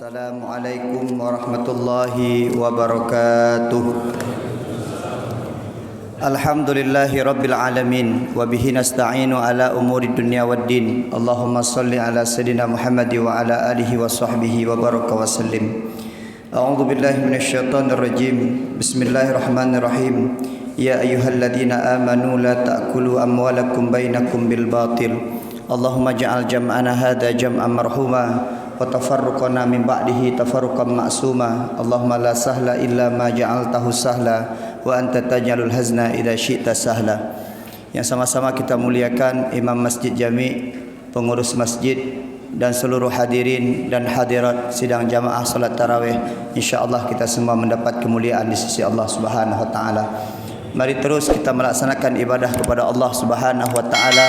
Assalamualaikum warahmatullahi wabarakatuh. Alhamdulillahi rabbil alamin wa bihi nasta'inu ala umuri dunya waddin. Allahumma salli ala sayidina Muhammad wa ala alihi wa sahbihi wa baraka wa sallim. A'udzu billahi minasyaitonir rajim. Bismillahirrahmanirrahim. Ya ayyuhalladzina amanu la ta'kulu amwalakum bainakum bil batil. Allahumma ja'al jam'ana hadza jam'an marhuma wa tafarruqana min ba'dihi tafarruqan ma'suma. Allahumma la sahla illa ma ja'altahu sahla wa anta taj'alul hazna idza syi'ta sahla. Yang sama-sama kita muliakan Imam Masjid Jami', pengurus masjid dan seluruh hadirin dan hadirat sidang jamaah salat tarawih. Insyaallah kita semua mendapat kemuliaan di sisi Allah Subhanahu wa taala. Mari terus kita melaksanakan ibadah kepada Allah Subhanahu wa taala,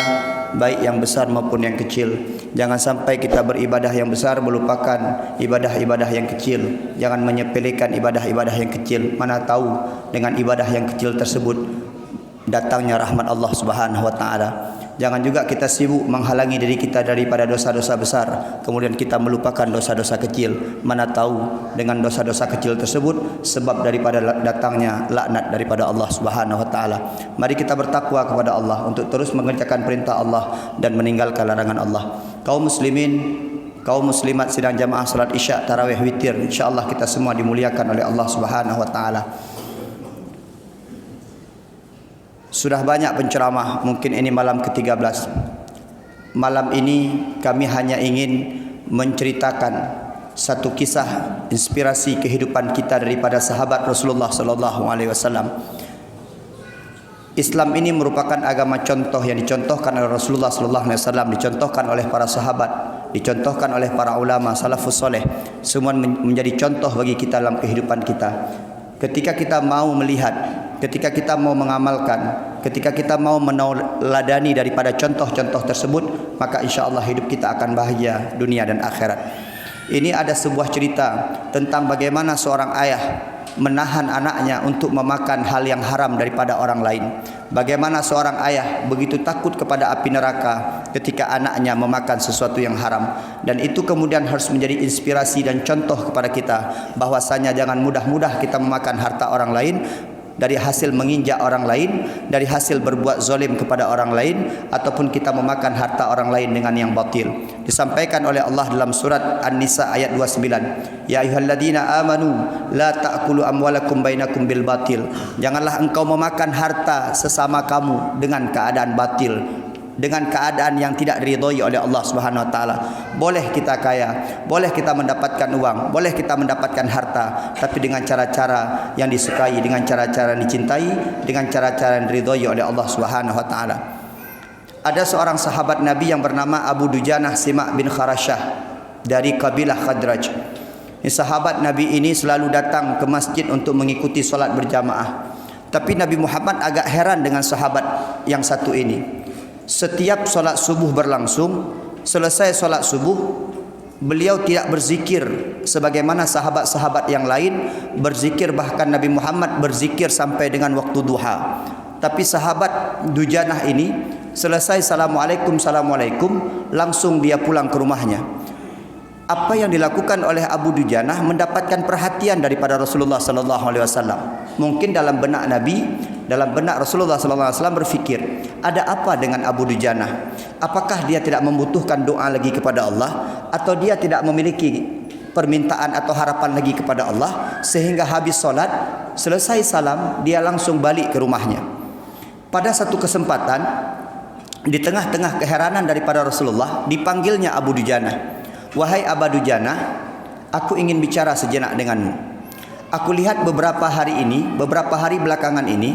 baik yang besar maupun yang kecil. Jangan sampai kita beribadah yang besar melupakan ibadah-ibadah yang kecil. Jangan menyepelekan ibadah-ibadah yang kecil. Mana tahu dengan ibadah yang kecil tersebut datangnya rahmat Allah Subhanahu wa taala. Jangan juga kita sibuk menghalangi diri kita daripada dosa-dosa besar, kemudian kita melupakan dosa-dosa kecil. Mana tahu dengan dosa-dosa kecil tersebut sebab daripada datangnya laknat daripada Allah Subhanahu wa taala. Mari kita bertakwa kepada Allah untuk terus mengerjakan perintah Allah dan meninggalkan larangan Allah. Kaum muslimin, kaum muslimat sidang jamaah salat Isya, tarawih, witir, insyaallah kita semua dimuliakan oleh Allah Subhanahu wa taala. Sudah banyak penceramah, mungkin ini malam ke-13. Malam ini kami hanya ingin menceritakan satu kisah inspirasi kehidupan kita daripada sahabat Rasulullah sallallahu alaihi wasallam. Islam ini merupakan agama contoh yang dicontohkan oleh Rasulullah sallallahu alaihi wasallam, dicontohkan oleh para sahabat, dicontohkan oleh para ulama salafus soleh. Semua menjadi contoh bagi kita dalam kehidupan kita. Ketika kita mau melihat, ketika kita mau mengamalkan, ketika kita mau meneladani daripada contoh-contoh tersebut, maka insya-Allah hidup kita akan bahagia dunia dan akhirat. Ini ada sebuah cerita tentang bagaimana seorang ayah menahan anaknya untuk memakan hal yang haram daripada orang lain. Bagaimana seorang ayah begitu takut kepada api neraka ketika anaknya memakan sesuatu yang haram. Dan itu kemudian harus menjadi inspirasi dan contoh kepada kita bahwasanya jangan mudah-mudah kita memakan harta orang lain dari hasil menginjak orang lain, dari hasil berbuat zalim kepada orang lain, ataupun kita memakan harta orang lain dengan yang batil. Disampaikan oleh Allah dalam surat An-Nisa ayat 29, ya ayyuhalladzina amanu la ta'kulu amwalakum bainakum bil batil. Janganlah engkau memakan harta sesama kamu dengan keadaan batil, dengan keadaan yang tidak diridhoi oleh Allah Subhanahu wa taala. Boleh kita kaya, boleh kita mendapatkan uang, boleh kita mendapatkan harta, tapi dengan cara-cara yang disukai, dengan cara-cara yang dicintai, dengan cara-cara yang diridhoi oleh Allah Subhanahu wa taala. Ada seorang sahabat Nabi yang bernama Abu Dujanah Simak bin Kharashah dari kabilah Khadraj. Sahabat Nabi ini selalu datang ke masjid untuk mengikuti solat berjamaah. Tapi Nabi Muhammad agak heran dengan sahabat yang satu ini. Setiap solat subuh berlangsung, selesai solat subuh, beliau tidak berzikir sebagaimana sahabat-sahabat yang lain berzikir, bahkan Nabi Muhammad berzikir sampai dengan waktu duha. Tapi sahabat Dujanah ini selesai assalamualaikum, langsung dia pulang ke rumahnya. Apa yang dilakukan oleh Abu Dujanah mendapatkan perhatian daripada Rasulullah sallallahu alaihi wasallam. Mungkin dalam benak Nabi, dalam benak Rasulullah sallallahu alaihi wasallam berfikir, ada apa dengan Abu Dujanah? Apakah dia tidak membutuhkan doa lagi kepada Allah, atau dia tidak memiliki permintaan atau harapan lagi kepada Allah sehingga habis solat, selesai salam, dia langsung balik ke rumahnya. Pada satu kesempatan, di tengah-tengah keheranan daripada Rasulullah, dipanggilnya Abu Dujanah. Wahai Abu Dujanah, aku ingin bicara sejenak denganmu. Aku lihat beberapa hari belakangan ini,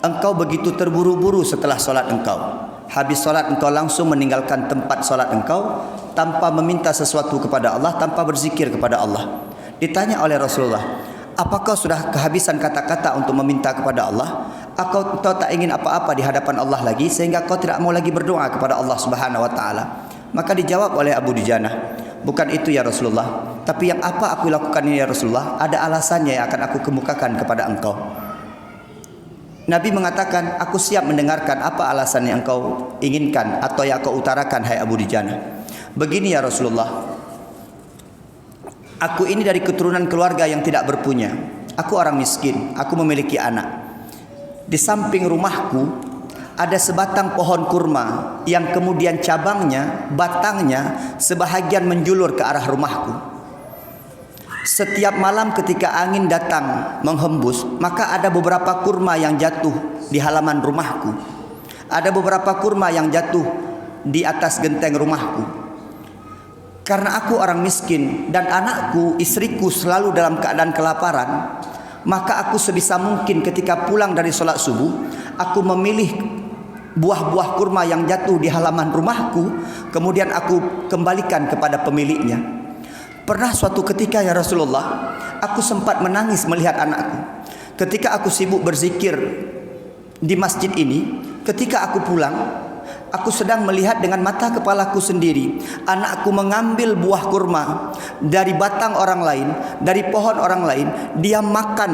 engkau begitu terburu-buru setelah solat engkau. Habis solat engkau langsung meninggalkan tempat solat engkau tanpa meminta sesuatu kepada Allah, tanpa berzikir kepada Allah. Ditanya oleh Rasulullah, apakah sudah kehabisan kata-kata untuk meminta kepada Allah? Kau tak ingin apa-apa di hadapan Allah lagi sehingga kau tidak mau lagi berdoa kepada Allah Subhanahu wa taala? Maka dijawab oleh Abu Dujanah, bukan itu ya Rasulullah, tapi yang apa aku lakukan ini ya Rasulullah, ada alasannya yang akan aku kemukakan kepada engkau. Nabi mengatakan, aku siap mendengarkan apa alasan yang engkau inginkan atau yang kau utarakan hai Abu Dujanah. Begini ya Rasulullah, Aku ini dari keturunan keluarga yang tidak berpunya. Aku orang miskin, aku memiliki anak. Di samping rumahku ada sebatang pohon kurma yang kemudian cabangnya, batangnya sebahagian menjulur ke arah rumahku. Setiap malam ketika angin datang menghembus, maka ada beberapa kurma yang jatuh di halaman rumahku. Ada beberapa kurma yang jatuh di atas genteng rumahku. Karena aku orang miskin dan anakku, istriku selalu dalam keadaan kelaparan, maka aku sebisa mungkin ketika pulang dari sholat subuh, aku memilih buah-buah kurma yang jatuh di halaman rumahku, kemudian aku kembalikan kepada pemiliknya. Pernah suatu ketika ya Rasulullah, aku sempat menangis melihat anakku. Ketika aku sibuk berzikir di masjid ini, ketika aku pulang, aku sedang melihat dengan mata kepalaku sendiri anakku mengambil buah kurma dari batang orang lain, dari pohon orang lain. Dia makan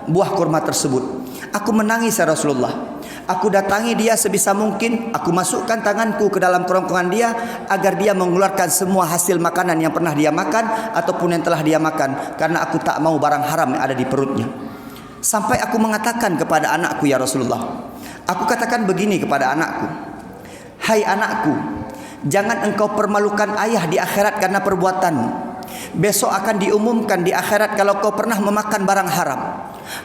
buah kurma tersebut. Aku menangis ya Rasulullah. Aku datangi dia sebisa mungkin, aku masukkan tanganku ke dalam kerongkongan dia agar dia mengeluarkan semua hasil makanan yang pernah dia makan ataupun yang telah dia makan, karena aku tak mau barang haram yang ada di perutnya. Sampai aku mengatakan kepada anakku, ya Rasulullah, aku katakan begini kepada anakku, hai anakku, jangan engkau permalukan ayah di akhirat karena perbuatanmu. Besok akan diumumkan di akhirat kalau kau pernah memakan barang haram,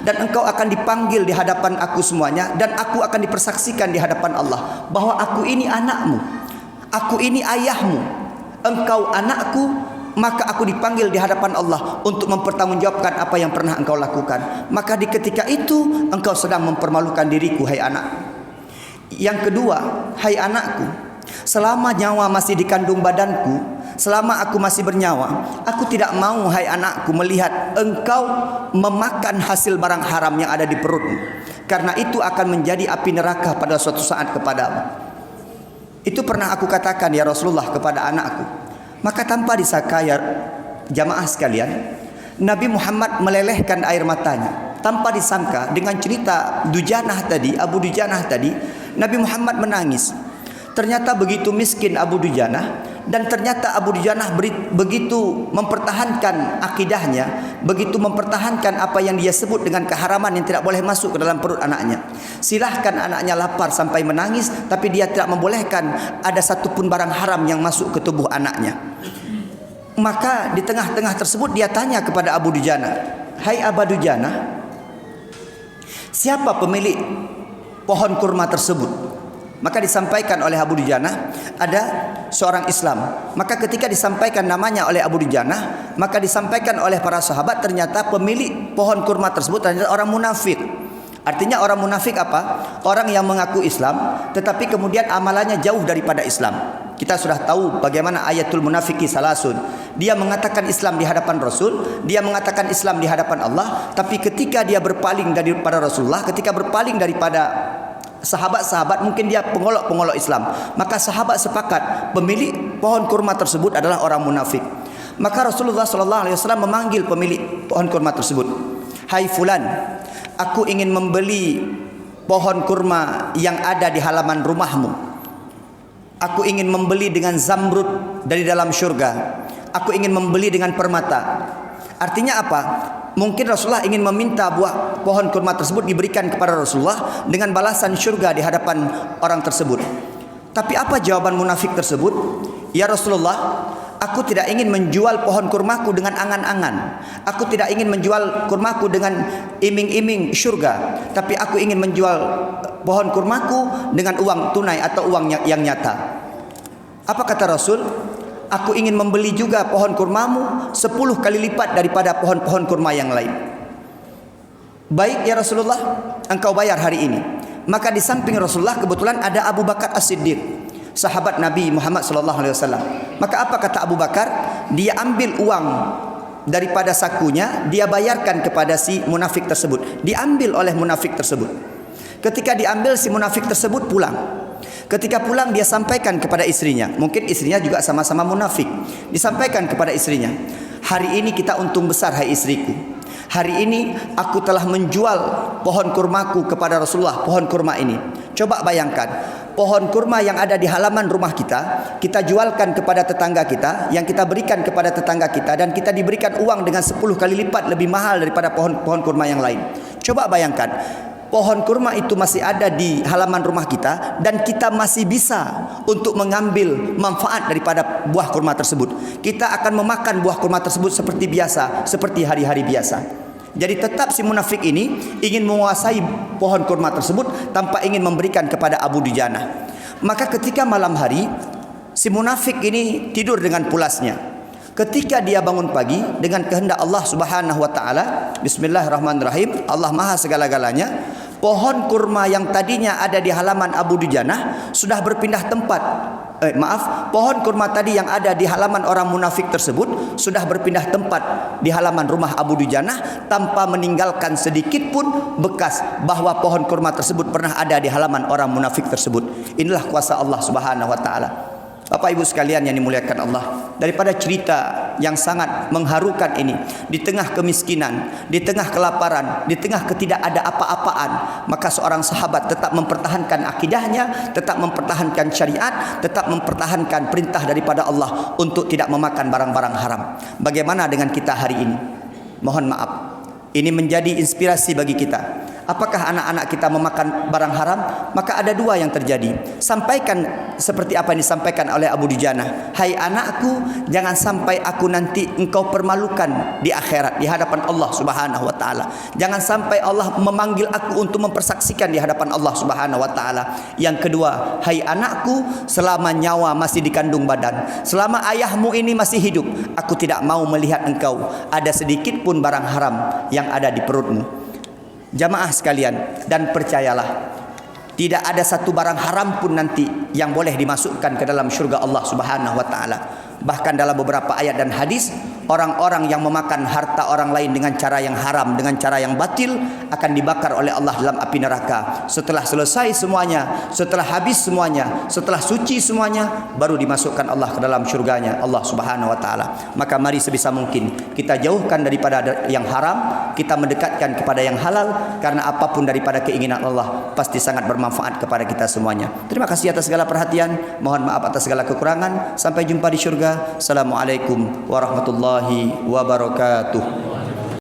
dan engkau akan dipanggil di hadapan aku semuanya, dan aku akan dipersaksikan di hadapan Allah bahwa aku ini anakmu, aku ini ayahmu, engkau anakku. Maka aku dipanggil di hadapan Allah untuk mempertanggungjawabkan apa yang pernah engkau lakukan. Maka di ketika itu engkau sedang mempermalukan diriku, hai anak. Yang kedua, hai anakku, selama nyawa masih di kandung badanku, selama aku masih bernyawa, aku tidak mau, hai anakku, melihat engkau memakan hasil barang haram yang ada di perutmu, karena itu akan menjadi api neraka pada suatu saat kepadamu. Itu pernah aku katakan ya Rasulullah kepada anakku. Maka tanpa disangka ya jamaah sekalian, Nabi Muhammad melelehkan air matanya. Tanpa disangka dengan cerita Dujanah tadi, Abu Dujanah tadi, Nabi Muhammad menangis. Ternyata begitu miskin Abu Dujanah, dan ternyata Abu Dujanah begitu mempertahankan akidahnya, begitu mempertahankan apa yang dia sebut dengan keharaman yang tidak boleh masuk ke dalam perut anaknya. Silahkan anaknya lapar sampai menangis, tapi dia tidak membolehkan ada satupun barang haram yang masuk ke tubuh anaknya. Maka di tengah-tengah tersebut dia tanya kepada Abu Dujanah, hai Abu Dujanah, siapa pemilik pohon kurma tersebut? Maka disampaikan oleh Abu Dujanah, ada seorang Islam. Maka ketika disampaikan namanya oleh Abu Dujanah, maka disampaikan oleh para sahabat, ternyata pemilik pohon kurma tersebut ternyata orang munafik. Artinya orang munafik apa? Orang yang mengaku Islam tetapi kemudian amalannya jauh daripada Islam. Kita sudah tahu bagaimana ayatul munafiki salasun. Dia mengatakan Islam di hadapan Rasul, dia mengatakan Islam di hadapan Allah, tapi ketika dia berpaling daripada Rasulullah, ketika berpaling daripada sahabat-sahabat, mungkin dia pengolok-pengolok Islam. Maka sahabat sepakat pemilik pohon kurma tersebut adalah orang munafik. Maka Rasulullah SAW memanggil pemilik pohon kurma tersebut. Hai fulan, aku ingin membeli pohon kurma yang ada di halaman rumahmu. Aku ingin membeli dengan zamrud dari dalam syurga. Aku ingin membeli dengan permata. Artinya apa? Mungkin Rasulullah ingin meminta buah pohon kurma tersebut diberikan kepada Rasulullah dengan balasan syurga di hadapan orang tersebut. Tapi apa jawaban munafik tersebut? Ya Rasulullah, aku tidak ingin menjual pohon kurmaku dengan angan-angan. Aku tidak ingin menjual kurmaku dengan iming-iming syurga, tapi aku ingin menjual pohon kurmaku dengan uang tunai atau uang yang nyata. Apa kata Rasul? Aku ingin membeli juga pohon kurmamu 10 kali lipat daripada pohon-pohon kurma yang lain. Baik ya Rasulullah, engkau bayar hari ini. Maka di samping Rasulullah kebetulan ada Abu Bakar As-Siddiq, sahabat Nabi Muhammad SAW. Maka apa kata Abu Bakar? Dia ambil uang daripada sakunya, dia bayarkan kepada si munafik tersebut. Diambil oleh munafik tersebut. Ketika diambil, si munafik tersebut pulang. Ketika pulang dia sampaikan kepada istrinya. Mungkin istrinya juga sama-sama munafik. Disampaikan kepada istrinya, hari ini kita untung besar hai istriku. Hari ini aku telah menjual pohon kurmaku kepada Rasulullah, pohon kurma ini. Coba bayangkan, pohon kurma yang ada di halaman rumah kita, kita jualkan kepada tetangga kita, yang kita berikan kepada tetangga kita, dan kita diberikan uang dengan 10 kali lipat lebih mahal daripada pohon kurma yang lain. Coba bayangkan, pohon kurma itu masih ada di halaman rumah kita dan kita masih bisa untuk mengambil manfaat daripada buah kurma tersebut. Kita akan memakan buah kurma tersebut seperti biasa, seperti hari-hari biasa. Jadi tetap si munafik ini ingin menguasai pohon kurma tersebut tanpa ingin memberikan kepada Abu Dujana. Maka ketika malam hari, si munafik ini tidur dengan pulasnya. Ketika dia bangun pagi dengan kehendak Allah Subhanahu wa taala, bismillahirrahmanirrahim, Allah Maha segala-galanya, pohon kurma yang tadinya ada di halaman Abu Dujana sudah berpindah tempat. Pohon kurma tadi yang ada di halaman orang munafik tersebut sudah berpindah tempat di halaman rumah Abu Dujana tanpa meninggalkan sedikit pun bekas bahwa pohon kurma tersebut pernah ada di halaman orang munafik tersebut. Inilah kuasa Allah Subhanahu wa taala. Bapak Ibu sekalian yang dimuliakan Allah, daripada cerita yang sangat mengharukan ini, di tengah kemiskinan, di tengah kelaparan, di tengah ketidakada apa-apaan, maka seorang sahabat tetap mempertahankan akidahnya, tetap mempertahankan syariat, tetap mempertahankan perintah daripada Allah untuk tidak memakan barang-barang haram. Bagaimana dengan kita hari ini? Mohon maaf, ini menjadi inspirasi bagi kita. Apakah anak-anak kita memakan barang haram? Maka ada dua yang terjadi. Sampaikan seperti apa yang disampaikan oleh Abu Dujana. Hai anakku, jangan sampai aku nanti engkau permalukan di akhirat, di hadapan Allah Subhanahu wa taala. Jangan sampai Allah memanggil aku untuk mempersaksikan di hadapan Allah Subhanahu wa taala. Yang kedua, hai anakku, selama nyawa masih dikandung badan, selama ayahmu ini masih hidup, aku tidak mau melihat engkau ada sedikit pun barang haram yang ada di perutmu. Jamaah sekalian, dan percayalah, tidak ada satu barang haram pun nanti yang boleh dimasukkan ke dalam syurga Allah Subhanahu wa taala. Bahkan dalam beberapa ayat dan hadis, orang-orang yang memakan harta orang lain dengan cara yang haram, dengan cara yang batil, akan dibakar oleh Allah dalam api neraka. Setelah selesai semuanya, setelah habis semuanya, setelah suci semuanya, baru dimasukkan Allah ke dalam syurganya Allah Subhanahu wa taala. Maka mari sebisa mungkin kita jauhkan daripada yang haram, kita mendekatkan kepada yang halal, karena apapun daripada keinginan Allah pasti sangat bermanfaat kepada kita semuanya. Terima kasih atas segala perhatian, mohon maaf atas segala kekurangan. Sampai jumpa di syurga. Assalamualaikum warahmatullahi wabarakatuh.